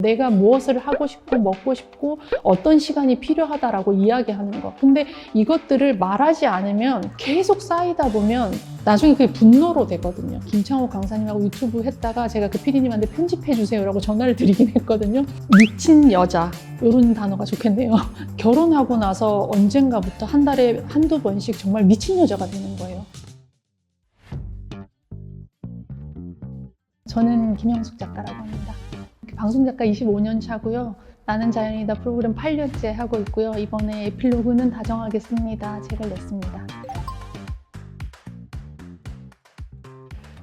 내가 무엇을 하고 싶고 먹고 싶고 어떤 시간이 필요하다라고 이야기하는 거. 근데 이것들을 말하지 않으면 계속 쌓이다 보면 나중에 그게 분노로 되거든요. 김창호 강사님하고 유튜브 했다가 제가 그 PD님한테 편집해 주세요라고 전화를 드리긴 했거든요. 미친 여자, 이런 단어가 좋겠네요. 결혼하고 나서 언젠가부터 한 달에 한두 번씩 정말 미친 여자가 되는 거예요. 저는 김영숙 작가라고 합니다. 방송작가 25년 차고요. 나는 자연이다 프로그램 8년째 하고 있고요. 이번에 에필로그는 다정하겠습니다. 책을 냈습니다.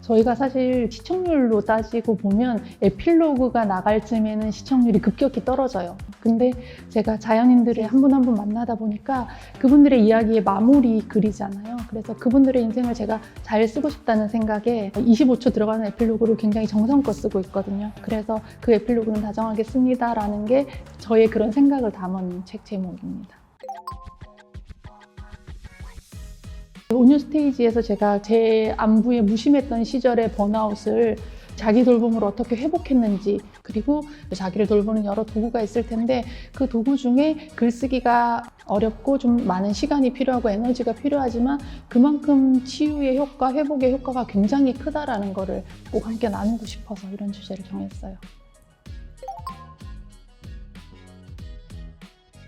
저희가 사실 시청률로 따지고 보면 에필로그가 나갈 쯤에는 시청률이 급격히 떨어져요. 근데 제가 자연인들을 한 분 한 분 만나다 보니까 그분들의 이야기의 마무리 글이잖아요. 그래서 그분들의 인생을 제가 잘 쓰고 싶다는 생각에 25초 들어가는 에필로그를 굉장히 정성껏 쓰고 있거든요. 그래서 그 에필로그는 다정하겠습니다 라는 게 저의 그런 생각을 담은 책 제목입니다. 온유 스테이지에서 제가 제 안부에 무심했던 시절의 번아웃을 자기 돌봄으로 어떻게 회복했는지, 그리고 자기를 돌보는 여러 도구가 있을 텐데 그 도구 중에 글쓰기가 어렵고 좀 많은 시간이 필요하고 에너지가 필요하지만 그만큼 치유의 효과, 회복의 효과가 굉장히 크다라는 거를 꼭 함께 나누고 싶어서 이런 주제를 정했어요.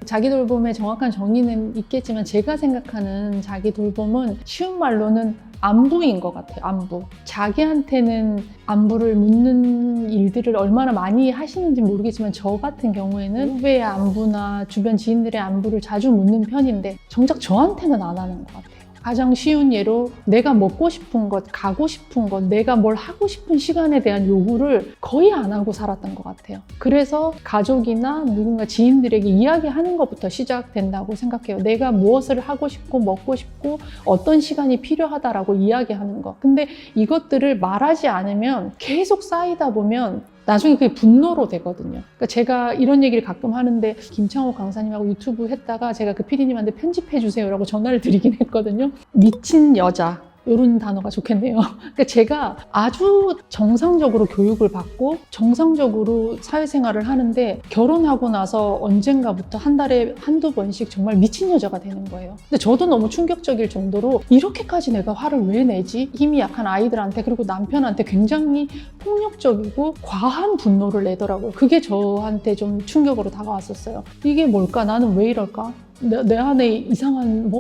자기 돌봄의 정확한 정의는 있겠지만 제가 생각하는 자기 돌봄은 쉬운 말로는 안부인 것 같아요. 안부. 자기한테는 안부를 묻는 일들을 얼마나 많이 하시는지 모르겠지만 저 같은 경우에는 후배의 안부나 주변 지인들의 안부를 자주 묻는 편인데 정작 저한테는 안 하는 것 같아요. 가장 쉬운 예로 내가 먹고 싶은 것, 가고 싶은 것, 내가 뭘 하고 싶은 시간에 대한 요구를 거의 안 하고 살았던 것 같아요. 그래서 가족이나 누군가 지인들에게 이야기하는 것부터 시작된다고 생각해요. 내가 무엇을 하고 싶고 먹고 싶고 어떤 시간이 필요하다라고 이야기하는 것. 근데 이것들을 말하지 않으면 계속 쌓이다 보면 나중에 그게 분노로 되거든요. 그러니까 제가 이런 얘기를 가끔 하는데 김창호 강사님하고 유튜브 했다가 제가 그 PD님한테 편집해 주세요라고 전화를 드리긴 했거든요. 미친 여자, 이런 단어가 좋겠네요. 그러니까 제가 아주 정상적으로 교육을 받고 정상적으로 사회생활을 하는데 결혼하고 나서 언젠가부터 한 달에 한두 번씩 정말 미친 여자가 되는 거예요. 근데 저도 너무 충격적일 정도로 이렇게까지 내가 화를 왜 내지? 힘이 약한 아이들한테 그리고 남편한테 굉장히 폭력적이고 과한 분노를 내더라고요. 그게 저한테 좀 충격으로 다가왔었어요. 이게 뭘까? 나는 왜 이럴까? 내 안에 이상한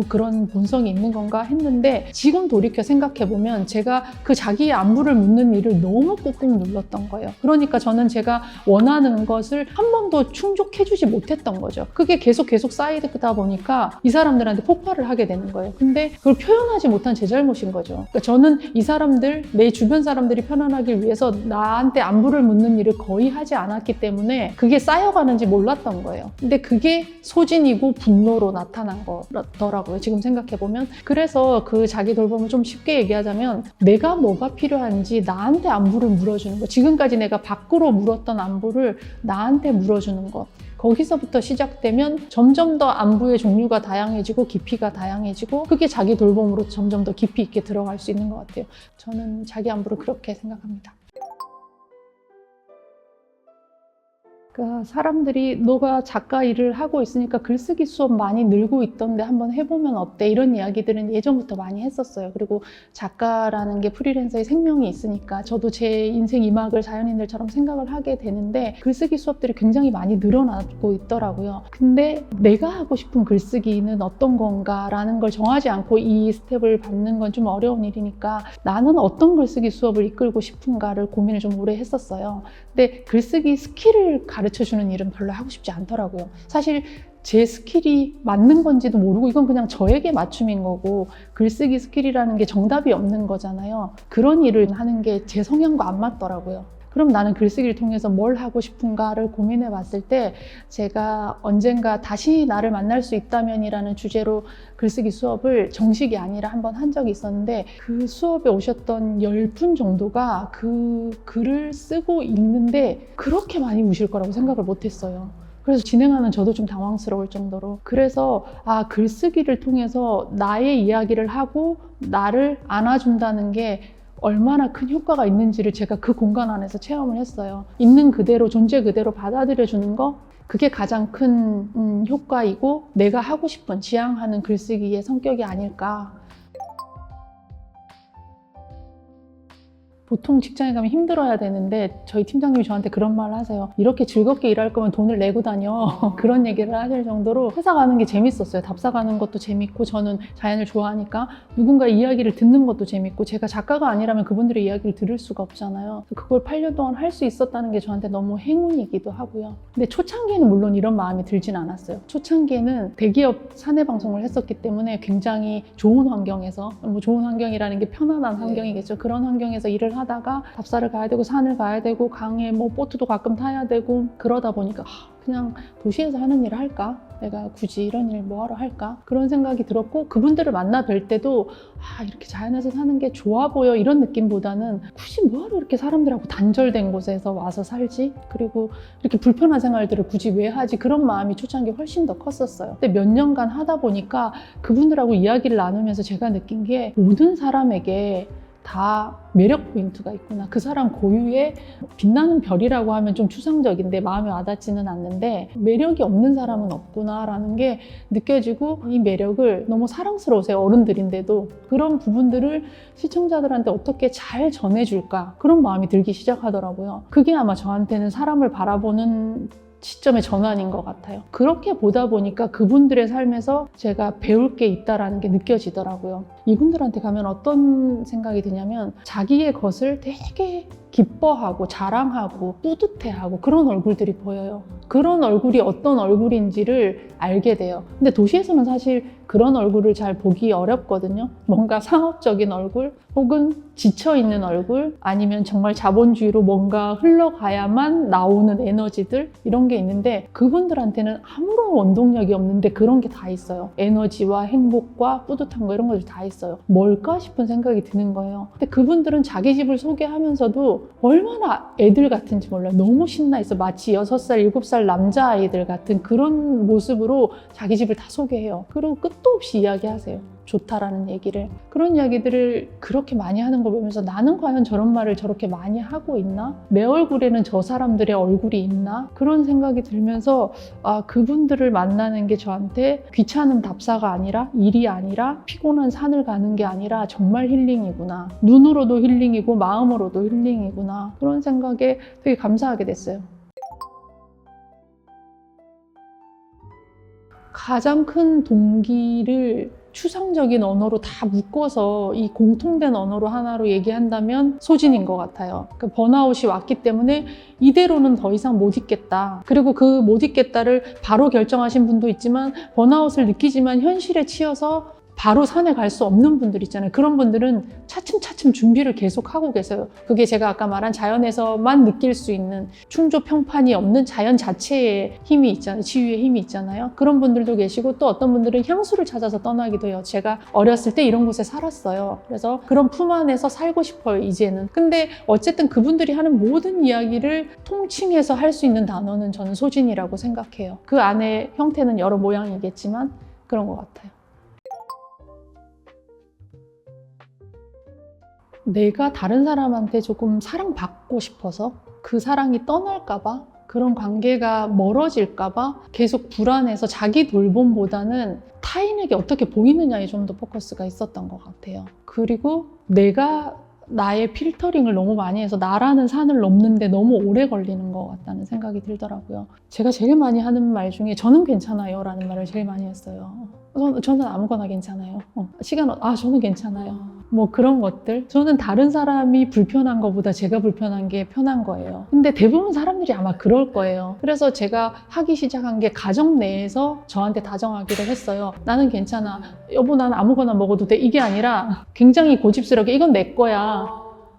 그런 본성이 있는 건가 했는데 지금 돌이켜 생각해보면 제가 그 자기의 안부를 묻는 일을 너무 꾹꾹 눌렀던 거예요. 그러니까 저는 제가 원하는 것을 한 번도 충족해주지 못했던 거죠. 그게 계속 쌓이다 보니까 이 사람들한테 폭발을 하게 되는 거예요. 근데 그걸 표현하지 못한 제 잘못인 거죠. 그러니까 저는 이 사람들, 내 주변 사람들이 편안하길 위해서 나한테 안부를 묻는 일을 거의 하지 않았기 때문에 그게 쌓여가는지 몰랐던 거예요. 근데 그게 소진이 분노로 나타난 거더라고요. 지금 생각해보면. 그래서 그 자기 돌봄을 좀 쉽게 얘기하자면 내가 뭐가 필요한지 나한테 안부를 물어주는 거. 지금까지 내가 밖으로 물었던 안부를 나한테 물어주는 거. 거기서부터 시작되면 점점 더 안부의 종류가 다양해지고 깊이가 다양해지고 그게 자기 돌봄으로 점점 더 깊이 있게 들어갈 수 있는 것 같아요. 저는 자기 안부를 그렇게 생각합니다. 그러니까 사람들이 너가 작가 일을 하고 있으니까 글쓰기 수업 많이 늘고 있던데 한번 해보면 어때? 이런 이야기들은 예전부터 많이 했었어요. 그리고 작가라는 게 프리랜서의 생명이 있으니까 저도 제 인생 이막을 자연인들처럼 생각을 하게 되는데 글쓰기 수업들이 굉장히 많이 늘어나고 있더라고요. 근데 내가 하고 싶은 글쓰기는 어떤 건가 라는 걸 정하지 않고 이 스텝을 밟는 건 좀 어려운 일이니까 나는 어떤 글쓰기 수업을 이끌고 싶은가를 고민을 좀 오래 했었어요. 근데 글쓰기 스킬을 가르쳐주는 일은 별로 하고 싶지 않더라고요. 사실 제 스킬이 맞는 건지도 모르고 이건 그냥 저에게 맞춤인 거고 글쓰기 스킬이라는 게 정답이 없는 거잖아요. 그런 일을 하는 게 제 성향과 안 맞더라고요. 그럼 나는 글쓰기를 통해서 뭘 하고 싶은가를 고민해 봤을 때 제가 언젠가 다시 나를 만날 수 있다면이라는 주제로 글쓰기 수업을 정식이 아니라 한번 한 적이 있었는데 그 수업에 오셨던 10분 정도가 그 글을 쓰고 읽는데 그렇게 많이 우실 거라고 생각을 못 했어요. 그래서 진행하는 저도 좀 당황스러울 정도로. 그래서 글쓰기를 통해서 나의 이야기를 하고 나를 안아준다는 게 얼마나 큰 효과가 있는지를 제가 그 공간 안에서 체험을 했어요. 있는 그대로, 존재 그대로 받아들여주는 거, 그게 가장 큰 효과이고 내가 하고 싶은, 지향하는 글쓰기의 성격이 아닐까. 보통 직장에 가면 힘들어야 되는데 저희 팀장님이 저한테 그런 말을 하세요. 이렇게 즐겁게 일할 거면 돈을 내고 다녀. 그런 얘기를 하실 정도로 회사 가는 게 재밌었어요. 답사 가는 것도 재밌고, 저는 자연을 좋아하니까 누군가 이야기를 듣는 것도 재밌고, 제가 작가가 아니라면 그분들의 이야기를 들을 수가 없잖아요. 그걸 8년 동안 할 수 있었다는 게 저한테 너무 행운이기도 하고요. 근데 초창기에는 물론 이런 마음이 들진 않았어요. 초창기에는 대기업 사내 방송을 했었기 때문에 굉장히 좋은 환경에서, 뭐 좋은 환경이라는 게 편안한 환경이겠죠. 그런 환경에서 일을 하다가 답사를 가야 되고 산을 가야 되고 강에 뭐 보트도 가끔 타야 되고, 그러다 보니까 그냥 도시에서 하는 일을 할까? 내가 굳이 이런 일 뭐하러 할까? 그런 생각이 들었고, 그분들을 만나 뵐 때도 이렇게 자연에서 사는 게 좋아 보여, 이런 느낌보다는 굳이 뭐하러 이렇게 사람들하고 단절된 곳에서 와서 살지? 그리고 이렇게 불편한 생활들을 굳이 왜 하지? 그런 마음이 초창기에 훨씬 더 컸었어요. 근데 몇 년간 하다 보니까 그분들하고 이야기를 나누면서 제가 느낀 게, 모든 사람에게 다 매력 포인트가 있구나. 그 사람 고유의 빛나는 별이라고 하면 좀 추상적인데 마음에 와닿지는 않는데, 매력이 없는 사람은 없구나라는 게 느껴지고, 이 매력을 너무 사랑스러우세요. 어른들인데도. 그런 부분들을 시청자들한테 어떻게 잘 전해줄까, 그런 마음이 들기 시작하더라고요. 그게 아마 저한테는 사람을 바라보는 시점의 전환인 것 같아요. 그렇게 보다 보니까 그분들의 삶에서 제가 배울 게 있다는 게 느껴지더라고요. 이분들한테 가면 어떤 생각이 드냐면, 자기의 것을 되게 기뻐하고 자랑하고 뿌듯해하고 그런 얼굴들이 보여요. 그런 얼굴이 어떤 얼굴인지를 알게 돼요. 근데 도시에서는 사실 그런 얼굴을 잘 보기 어렵거든요. 뭔가 상업적인 얼굴, 혹은 지쳐있는 얼굴, 아니면 정말 자본주의로 뭔가 흘러가야만 나오는 에너지들, 이런 게 있는데, 그분들한테는 아무런 원동력이 없는데 그런 게 다 있어요. 에너지와 행복과 뿌듯한 거, 이런 것들이 다 있어요. 뭘까 싶은 생각이 드는 거예요. 근데 그분들은 자기 집을 소개하면서도 얼마나 애들 같은지 몰라요. 너무 신나 있어. 마치 6살, 7살 남자아이들 같은 그런 모습으로 자기 집을 다 소개해요. 그리고 끝도 없이 이야기하세요. 좋다라는 얘기를. 그런 이야기들을 그렇게 많이 하는 걸 보면서, 나는 과연 저런 말을 저렇게 많이 하고 있나? 내 얼굴에는 저 사람들의 얼굴이 있나? 그런 생각이 들면서, 그분들을 만나는 게 저한테 귀찮은 답사가 아니라, 일이 아니라, 피곤한 산을 가는 게 아니라 정말 힐링이구나. 눈으로도 힐링이고 마음으로도 힐링이구나. 그런 생각에 되게 감사하게 됐어요. 가장 큰 동기를 추상적인 언어로 다 묶어서 이 공통된 언어로 하나로 얘기한다면 소진인 것 같아요. 그 번아웃이 왔기 때문에 이대로는 더 이상 못 있겠다. 그리고 그 못 있겠다를 바로 결정하신 분도 있지만, 번아웃을 느끼지만 현실에 치여서 바로 산에 갈 수 없는 분들 있잖아요. 그런 분들은 차츰차츰 준비를 계속 하고 계세요. 그게 제가 아까 말한 자연에서만 느낄 수 있는 충조평판이 없는 자연 자체의 힘이 있잖아요. 치유의 힘이 있잖아요. 그런 분들도 계시고, 또 어떤 분들은 향수를 찾아서 떠나기도 해요. 제가 어렸을 때 이런 곳에 살았어요. 그래서 그런 품 안에서 살고 싶어요, 이제는. 근데 어쨌든 그분들이 하는 모든 이야기를 통칭해서 할 수 있는 단어는 저는 소진이라고 생각해요. 그 안에 형태는 여러 모양이겠지만 그런 것 같아요. 내가 다른 사람한테 조금 사랑받고 싶어서, 그 사랑이 떠날까봐, 그런 관계가 멀어질까봐 계속 불안해서 자기 돌봄보다는 타인에게 어떻게 보이느냐에 좀 더 포커스가 있었던 것 같아요. 그리고 내가 나의 필터링을 너무 많이 해서 나라는 산을 넘는데 너무 오래 걸리는 것 같다는 생각이 들더라고요. 제가 제일 많이 하는 말 중에 저는 괜찮아요 라는 말을 제일 많이 했어요. 저는 아무거나 괜찮아요. 저는 괜찮아요. 뭐 그런 것들. 저는 다른 사람이 불편한 것보다 제가 불편한 게 편한 거예요. 근데 대부분 사람들이 아마 그럴 거예요. 그래서 제가 하기 시작한 게 가정 내에서 저한테 다정하기로 했어요. 나는 괜찮아. 여보, 난 아무거나 먹어도 돼. 이게 아니라 굉장히 고집스럽게, 이건 내 거야.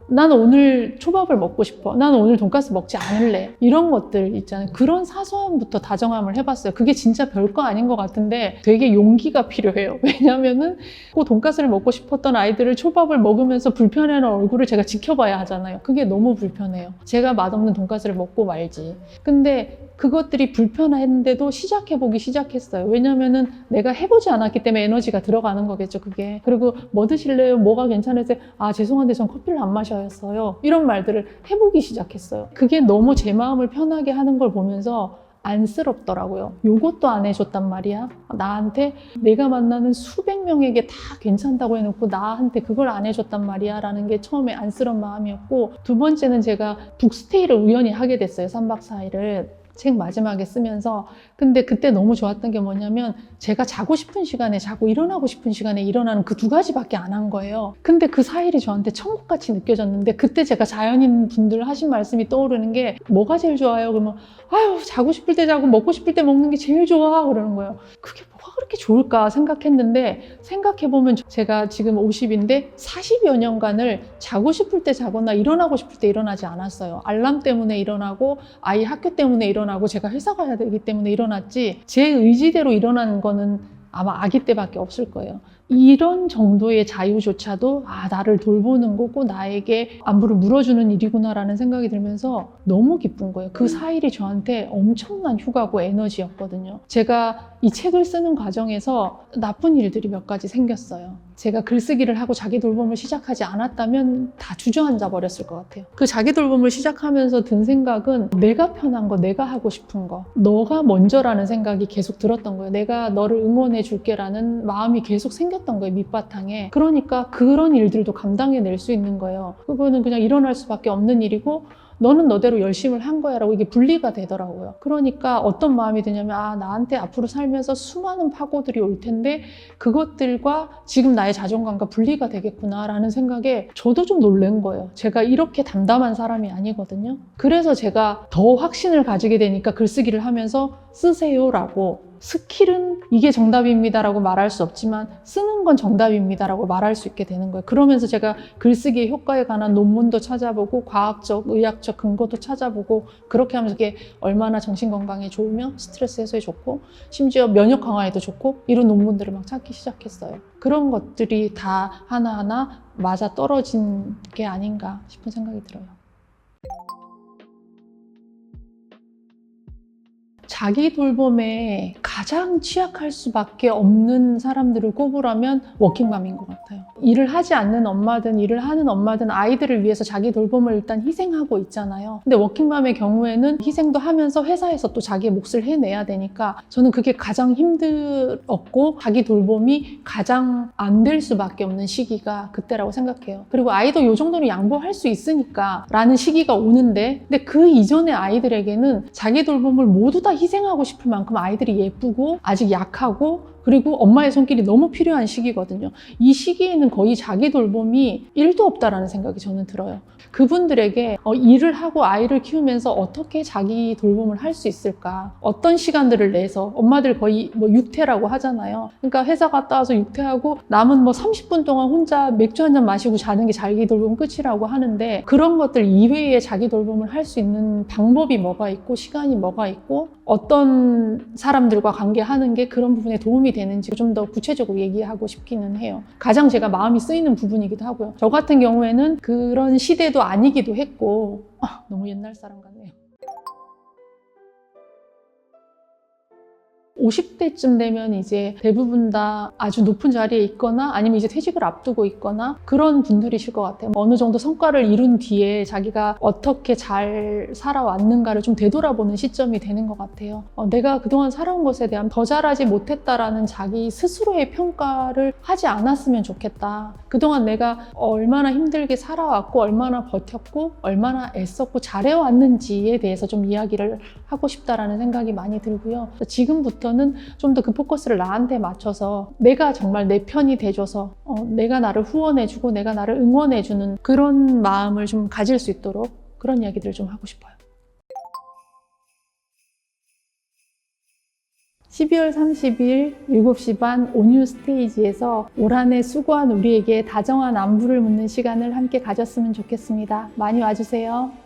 나는 오늘 초밥을 먹고 싶어. 나는 오늘 돈가스 먹지 않을래. 이런 것들 있잖아요. 그런 사소함부터 다정함을 해봤어요. 그게 진짜 별거 아닌 것 같은데 되게 용기가 필요해요. 왜냐면은 그 돈가스를 먹고 싶었던 아이들을 초밥을 먹으면서 불편해하는 얼굴을 제가 지켜봐야 하잖아요. 그게 너무 불편해요. 제가 맛없는 돈가스를 먹고 말지. 근데 그것들이 불편했는데도 시작해보기 시작했어요. 왜냐면은 내가 해보지 않았기 때문에 에너지가 들어가는 거겠죠, 그게. 그리고 뭐 드실래요? 뭐가 괜찮으세요? 아, 죄송한데 전 커피를 안 마셔였어요. 이런 말들을 해보기 시작했어요. 그게 너무 제 마음을 편하게 하는 걸 보면서 안쓰럽더라고요. 요것도 안 해줬단 말이야. 나한테 내가 만나는 수백 명에게 다 괜찮다고 해놓고 나한테 그걸 안 해줬단 말이야 라는 게 처음에 안쓰러운 마음이었고, 두 번째는 제가 북스테이를 우연히 하게 됐어요. 3박 4일을. 책 마지막에 쓰면서. 근데 그때 너무 좋았던 게 뭐냐면 제가 자고 싶은 시간에 자고 일어나고 싶은 시간에 일어나는 그 두 가지밖에 안 한 거예요. 근데 그 4일이 저한테 천국같이 느껴졌는데, 그때 제가 자연인 분들 하신 말씀이 떠오르는 게 뭐가 제일 좋아요? 그러면 아유, 자고 싶을 때 자고 먹고 싶을 때 먹는 게 제일 좋아 그러는 거예요. 그게 뭐가 그렇게 좋을까 생각했는데, 생각해보면 제가 지금 50인데 40여 년간을 자고 싶을 때 자거나 일어나고 싶을 때 일어나지 않았어요. 알람 때문에 일어나고 아이 학교 때문에 일어나고 제가 회사 가야 되기 때문에 일어났지, 제 의지대로 일어나는 거는 아마 아기 때밖에 없을 거예요. 이런 정도의 자유조차도 나를 돌보는 거고 나에게 안부를 물어주는 일이구나라는 생각이 들면서 너무 기쁜 거예요. 그 4일이 저한테 엄청난 휴가고 에너지였거든요. 제가 이 책을 쓰는 과정에서 나쁜 일들이 몇 가지 생겼어요. 제가 글쓰기를 하고 자기 돌봄을 시작하지 않았다면 다 주저앉아 버렸을 것 같아요. 그 자기 돌봄을 시작하면서 든 생각은 내가 편한 거, 내가 하고 싶은 거, 너가 먼저라는 생각이 계속 들었던 거예요. 내가 너를 응원해 줄게라는 마음이 계속 생겼던 거예요, 밑바탕에. 그러니까 그런 일들도 감당해낼 수 있는 거예요. 그거는 그냥 일어날 수밖에 없는 일이고, 너는 너대로 열심히 한 거야 라고 이게 분리가 되더라고요. 그러니까 어떤 마음이 드냐면 나한테 앞으로 살면서 수많은 파고들이 올 텐데 그것들과 지금 나의 자존감과 분리가 되겠구나 라는 생각에 저도 좀 놀란 거예요. 제가 이렇게 담담한 사람이 아니거든요. 그래서 제가 더 확신을 가지게 되니까 글쓰기를 하면서 쓰세요 라고, 스킬은 이게 정답입니다라고 말할 수 없지만 쓰는 건 정답입니다라고 말할 수 있게 되는 거예요. 그러면서 제가 글쓰기의 효과에 관한 논문도 찾아보고 과학적, 의학적 근거도 찾아보고, 그렇게 하면서 이게 얼마나 정신건강에 좋으며 스트레스 해소에 좋고 심지어 면역 강화에도 좋고 이런 논문들을 막 찾기 시작했어요. 그런 것들이 다 하나하나 맞아 떨어진 게 아닌가 싶은 생각이 들어요. 자기 돌봄에 가장 취약할 수밖에 없는 사람들을 꼽으라면 워킹맘인 것 같아요. 일을 하지 않는 엄마든 일을 하는 엄마든 아이들을 위해서 자기 돌봄을 일단 희생하고 있잖아요. 근데 워킹맘의 경우에는 희생도 하면서 회사에서 또 자기의 몫을 해내야 되니까 저는 그게 가장 힘들었고 자기 돌봄이 가장 안 될 수밖에 없는 시기가 그때라고 생각해요. 그리고 아이도 이 정도는 양보할 수 있으니까 라는 시기가 오는데, 근데 그 이전의 아이들에게는 자기 돌봄을 모두 다 희생하고 싶을 만큼 아이들이 예쁘고 아직 약하고 그리고 엄마의 손길이 너무 필요한 시기거든요. 이 시기에는 거의 자기 돌봄이 1도 없다라는 생각이 저는 들어요. 그분들에게 일을 하고 아이를 키우면서 어떻게 자기 돌봄을 할 수 있을까? 어떤 시간들을 내서, 엄마들 거의 육퇴라고 하잖아요. 그러니까 회사 갔다 와서 육퇴하고 남은 30분 동안 혼자 맥주 한 잔 마시고 자는 게 자기 돌봄 끝이라고 하는데, 그런 것들 이외에 자기 돌봄을 할 수 있는 방법이 뭐가 있고 시간이 뭐가 있고 어떤 사람들과 관계하는 게 그런 부분에 도움이 되는지 좀 더 구체적으로 얘기하고 싶기는 해요. 가장 제가 마음이 쓰이는 부분이기도 하고요. 저 같은 경우에는 그런 시대도 아니기도 했고, 너무 옛날 사람 같네요. 50대쯤 되면 이제 대부분 다 아주 높은 자리에 있거나 아니면 이제 퇴직을 앞두고 있거나 그런 분들이실 것 같아요. 어느 정도 성과를 이룬 뒤에 자기가 어떻게 잘 살아왔는가를 좀 되돌아보는 시점이 되는 것 같아요. 내가 그동안 살아온 것에 대한 더 잘하지 못했다라는 자기 스스로의 평가를 하지 않았으면 좋겠다. 그동안 내가 얼마나 힘들게 살아왔고 얼마나 버텼고 얼마나 애썼고 잘해왔는지에 대해서 좀 이야기를 하고 싶다라는 생각이 많이 들고요. 지금부터는 좀 더 그 포커스를 나한테 맞춰서 내가 정말 내 편이 돼줘서 내가 나를 후원해주고 내가 나를 응원해주는 그런 마음을 좀 가질 수 있도록 그런 이야기들을 좀 하고 싶어요. 12월 30일 7시 반 온유 스테이지에서 올 한 해 수고한 우리에게 다정한 안부를 묻는 시간을 함께 가졌으면 좋겠습니다. 많이 와주세요.